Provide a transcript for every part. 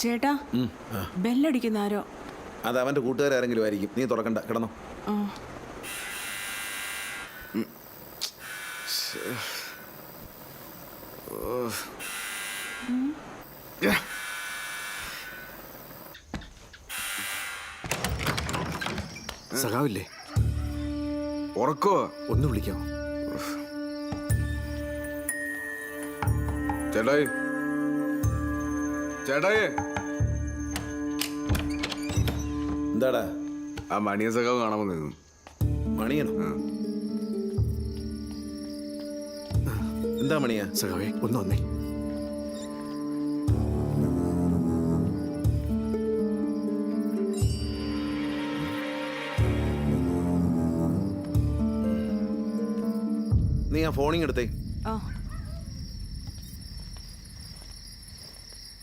ചേട്ടാ, ബെല്ലടിക്കുന്ന ആരോ. അത് അവന്റെ കൂട്ടുകാരെങ്കിലും ആയിരിക്കും. നീ തുറക്കണ്ട, കിടന്നോ. സഖാവില്ലേ? ഉറക്കോ? ഒന്ന് വിളിക്കാമോ? ചേട്ടായി, ചേട്ടായി. എന്താടാ? ആ മണിയ സഖാവ് കാണാൻ വന്നിരുന്നു. മണിയനോ? എന്താ മണിയാ? സഖാവേ ഒന്ന് വന്നേ. നീ ആ ഫോണിങ് എടുത്തേ.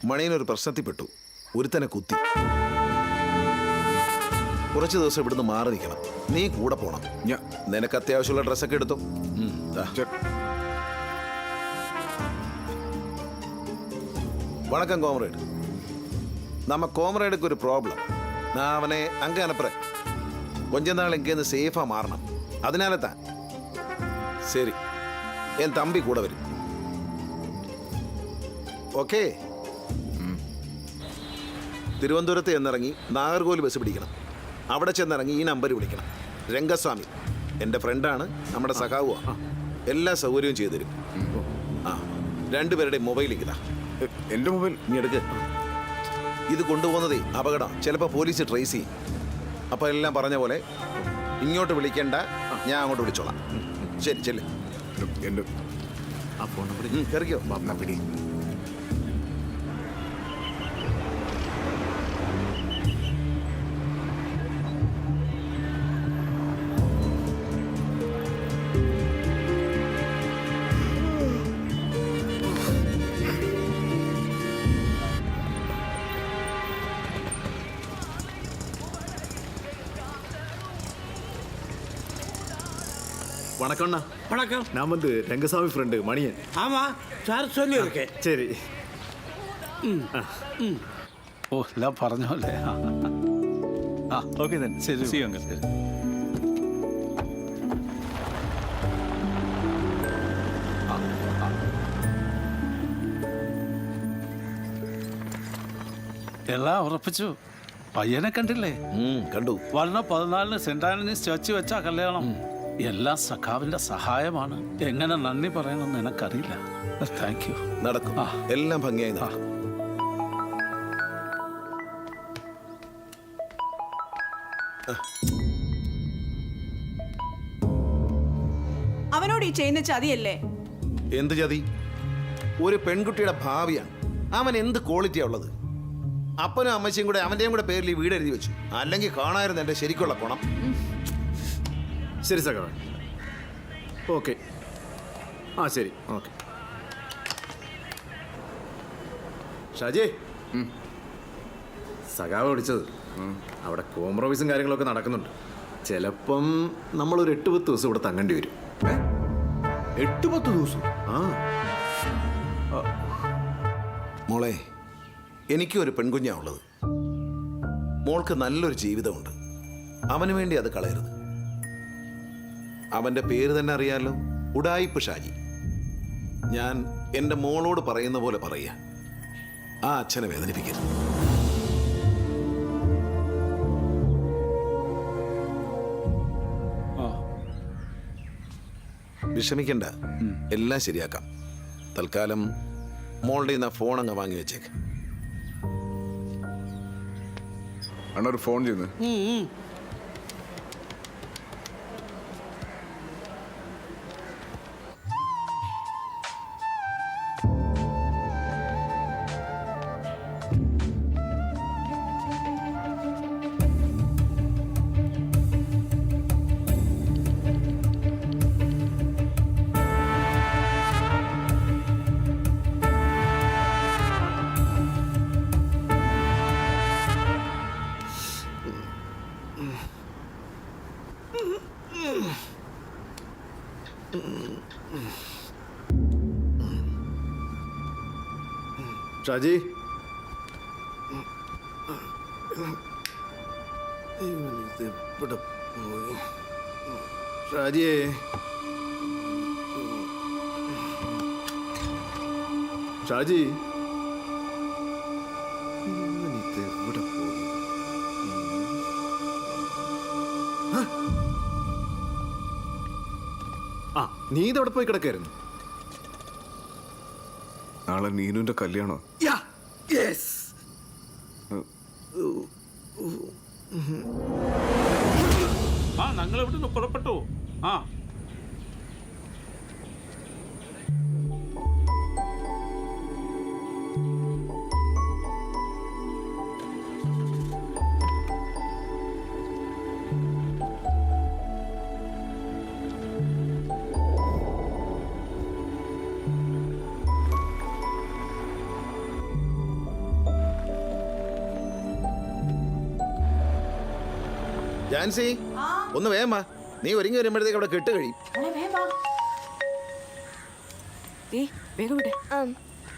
മണിയനൊരു പ്രശ്നത്തിൽപ്പെട്ടു. ഒരുത്തനെ കുത്തി. കുറച്ച് ദിവസം ഇവിടുന്ന് മാറി നിൽക്കണം. നീ കൂടെ പോണം. നിനക്ക് അത്യാവശ്യമുള്ള ഡ്രസ്സൊക്കെ എടുത്തു. വണക്കം കോമ്രേഡ്. നമ്മ കോമ്രേഡുക്ക് ഒരു പ്രോബ്ലം. ഞാൻ അവനെ അങ്ങ് അനപ്പറ കൊഞ്ച നാൾ എങ്കേന്ന് സേഫാ മാറണം. അതിനാലെത്താ ശരി, എൻ തമ്പി കൂടെ വരും. ഓക്കേ? തിരുവനന്തപുരത്ത് ചെന്നിറങ്ങി നാഗർകോവിൽ ബസ് പിടിക്കണം. അവിടെ ചെന്നിറങ്ങി ഈ നമ്പർ വിളിക്കണം. രംഗസ്വാമി എൻ്റെ ഫ്രണ്ടാണ്, നമ്മുടെ സഖാവുമാണ്. എല്ലാ സൗകര്യവും ചെയ്തു തരും. ആ, രണ്ടുപേരുടെ മൊബൈലിലേക്ക് ഇതാ. എൻ്റെ മൊബൈൽ നീ എടുക്ക്. ഇത് കൊണ്ടുപോകുന്നതേ അപകടം. ചിലപ്പോൾ പോലീസ് ട്രേസ് ചെയ്യും. അപ്പോൾ എല്ലാം പറഞ്ഞ പോലെ ഇങ്ങോട്ട് വിളിക്കേണ്ട, ഞാൻ അങ്ങോട്ട് വിളിച്ചോളാം. ശരി, ചെല്ല്. എൻ്റെ ആ ഫോൺ നമ്പർ കയറിക്കോ. പിടി. வணக்கம்ண்ணா. வணக்கம். நான் வந்து ரங்கசாமி ஃப்ரெண்டு மணியன். ஆமாம் சார் சொல்லியிருக்கேன். சரி. ഓ എല്ലാം പറഞ്ഞോ അല്ലേ? ആ ഓക്കെ തന്നെ. ശരി, സി യു അങ്കിൾ. ശരി. എല്ലാം ഉറപ്പിച്ചു. പയ്യനെ കണ്ടില്ലേ? കണ്ടു. വരുന്ന 14-ന് സെന്റ് ആന്റണീസ് ചർച്ച് വെച്ചാ കല്യാണം. എല്ലാം സഖാവിന്റെ സഹായമാണ്. എങ്ങനെ നന്ദി പറയണമെന്ന് എനിക്കറിയില്ല. Thank you. നടക്കും, എല്ലാം ഭംഗിയായി. അവനോട് ഈ ചെയ്യുന്ന ചതിയല്ലേ? എന്ത് ചതി? ഒരു പെൺകുട്ടിയുടെ ഭാവിയാണ്. അവൻ എന്ത് ക്വാളിറ്റിയാ ഉള്ളത്? അപ്പനും അമ്മച്ചിയും കൂടെ അവൻ്റെയും കൂടെ പേരിൽ ഈ വീട് എഴുതി വെച്ചു. അല്ലെങ്കിൽ കാണായിരുന്നു എൻ്റെ ശരിക്കുള്ള പണം. ശരി സഖാവേ, ഓക്കെ. ആ ശരി, ഓക്കെ. ഷാജി, സഖാവ് വിളിച്ചത്. അവിടെ കോംപ്രമൈസും കാര്യങ്ങളൊക്കെ നടക്കുന്നുണ്ട്. ചിലപ്പം നമ്മളൊരു 8-10 ദിവസം ഇവിടെ തങ്ങേണ്ടി വരും. 8-10 ദിവസം? ആ മോളെ, എനിക്കും ഒരു പെൺകുഞ്ഞാ ഉള്ളത്. മോൾക്ക് നല്ലൊരു ജീവിതമുണ്ട്. അവന് വേണ്ടി അത് കളയരുത്. അവൻ്റെ പേര് തന്നെ അറിയാലോ, ഉഡായിപ്പ് ഷാജി. ഞാൻ എൻ്റെ മോളോട് പറയുന്ന പോലെ പറയുക. ആ അച്ഛനെ വേദനിപ്പിക്കരുത്. വിഷമിക്കണ്ട, എല്ലാം ശരിയാക്കാം. തൽക്കാലം മോളുടെ ഇന്ന് ഫോൺ അങ്ങ് വാങ്ങി വെച്ചേക്ക്. അണ്ണ ഒരു ഫോൺ ചെയ്യുന്നു. ഷാജി ഇവിടെ പോയി. ഷാജിയേ ഷാജി ഇവിടെ പോയി. ആ നീ ഇതവിടെ പോയി കിടക്കായിരുന്നു. നാളെ നീനുവിന്റെ കല്യാണം. ആ ഞങ്ങൾ ഇവിടുന്ന് പുറപ്പെട്ടു. ആ ജാൻസി ഒന്ന് വേഗം വാ. നീ ഒരുങ്ങി വരുമ്പോഴത്തേക്ക് അവിടെ കെട്ട് കഴിയും. വേഗം വിട്.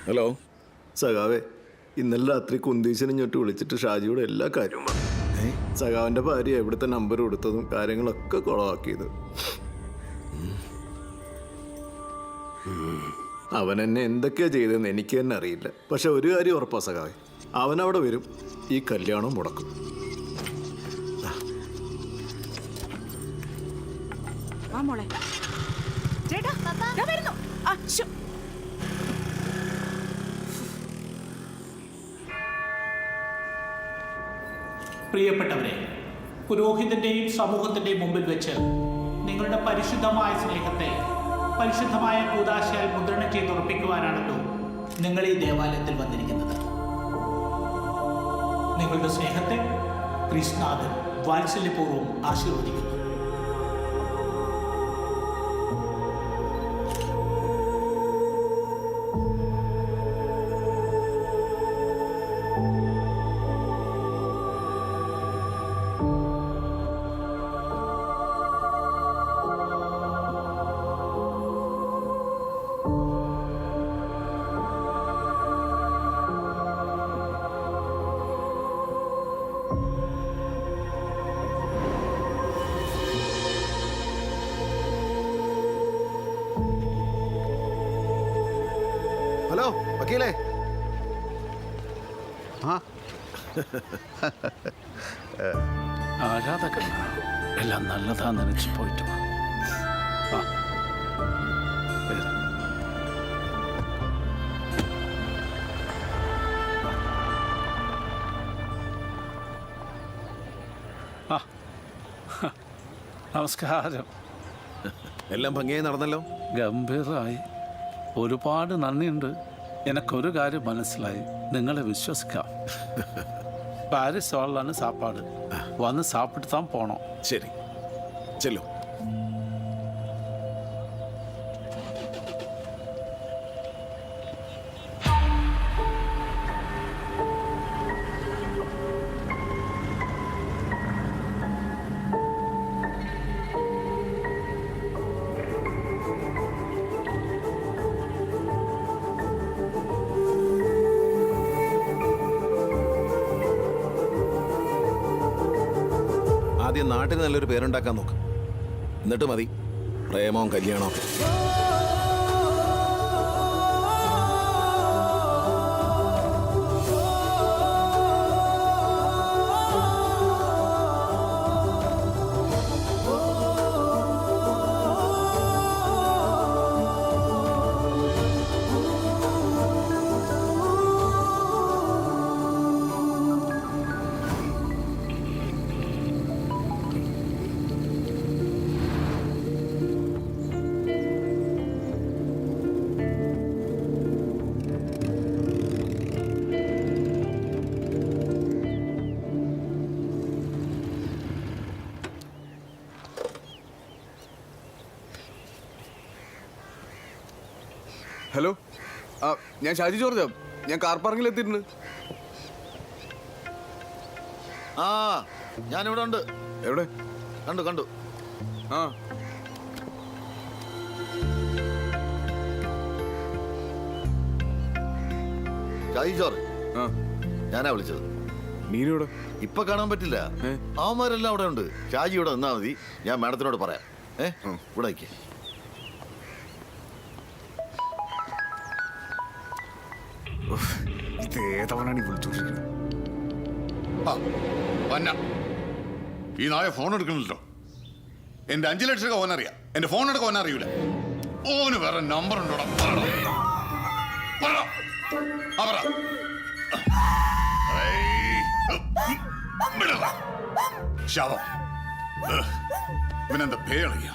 ഹലോ സഖാവേ, ഇന്നലെ രാത്രി കുന്തീശനെ ഇങ്ങോട്ട് വിളിച്ചിട്ട് ഷാജിയുടെ എല്ലാ കാര്യവും പറഞ്ഞു. സഖാവിന്റെ ഭാര്യ എവിടുത്തെ നമ്പർ കൊടുത്തതും കാര്യങ്ങളൊക്കെ കുളമാക്കിയത്. അവൻ എന്നെ എന്തൊക്കെയാ ചെയ്തതെന്ന് എനിക്ക് തന്നെ അറിയില്ല. പക്ഷെ ഒരു കാര്യം ഉറപ്പാ സഖാവേ, അവനവിടെ വരും, ഈ കല്യാണം മുടക്കും. വാ മോളെ. ചേട്ടാ ദാ വരുന്നു. ആ, ശ്ശോ. പ്രിയപ്പെട്ടവരെ, പുരോഹിതന്റെയും സമൂഹത്തിന്റെയും മുമ്പിൽ വെച്ച് നിങ്ങളുടെ പരിശുദ്ധമായ സ്നേഹത്തെ പരിശുദ്ധമായ കൂദാശയാൽ മുദ്രണം ചെയ്തുറപ്പിക്കുവാനാണല്ലോ നിങ്ങൾ ഈ ദേവാലയത്തിൽ വന്നിരിക്കുന്നത്. നിങ്ങളുടെ സ്നേഹത്തെ ക്രിസ്തുനാഥൻ വാത്സല്യപൂർവ്വം ആശീർവദിക്കുന്നു. ഹലോ വക്കീലേ. ആരാധകന്മാർ എല്ലാം നല്ലതാ നനച്ചു പോയിട്ട് വാ. ആ, വരൂ. ആ, നമസ്കാരം. എല്ലാം ഭംഗിയായി നടന്നല്ലോ. ഗംഭീരമായി. ഒരുപാട് നന്ദിയുണ്ട്. എനക്കൊരു കാര്യം മനസ്സിലായി, നിങ്ങളെ വിശ്വസിക്കാം. പാരീസ് ഹോളിലാണ് സാപ്പാട്. വന്ന് സാപ്പിട്ട് താൻ പോണം. ശരി, ചെല്ലു. ആദ്യം നാട്ടിൽ നല്ലൊരു പേരുണ്ടാക്കാൻ നോക്ക്. എന്നിട്ട് മതി പ്രേമവും കല്യാണവും ഒക്കെ. ഹലോ, ആ ഞാൻ ഷാജി ജോർജാ. ഞാൻ കാർ പാർക്കിൽ എത്തിയിട്ടുണ്ട്. ആ ഞാനിവിടെ ഉണ്ട്. എവിടെ? കണ്ടു. ആ ഷാജി ജോർജ് ആ ഞാനാ വിളിച്ചത്. നീനോടെ ഇപ്പൊ കാണാൻ പറ്റില്ല. അവന്മാരെല്ലാം അവിടെ ഉണ്ട്. ഷാജി ഇവിടെ നിന്നാ മതി, ഞാൻ മാഡത്തിനോട് പറയാം. ഇവിടെ നിൽക്കേ. ഇത് ഏതവനാണ് ഈ വിളിച്ചോണ്ടിരിക്കുന്നത്? ഈ നായ ഫോൺ എടുക്കണല്ലോ. എന്റെ 5 ലക്ഷം രൂപ ഓനറിയാം, എന്റെ ഫോൺ എടുക്കാൻ ഓനറിയൂല. ഓന് വേറെ നമ്പർ ഉണ്ടോടാ? ശവം ഇവനെന്താ പേളിയാ?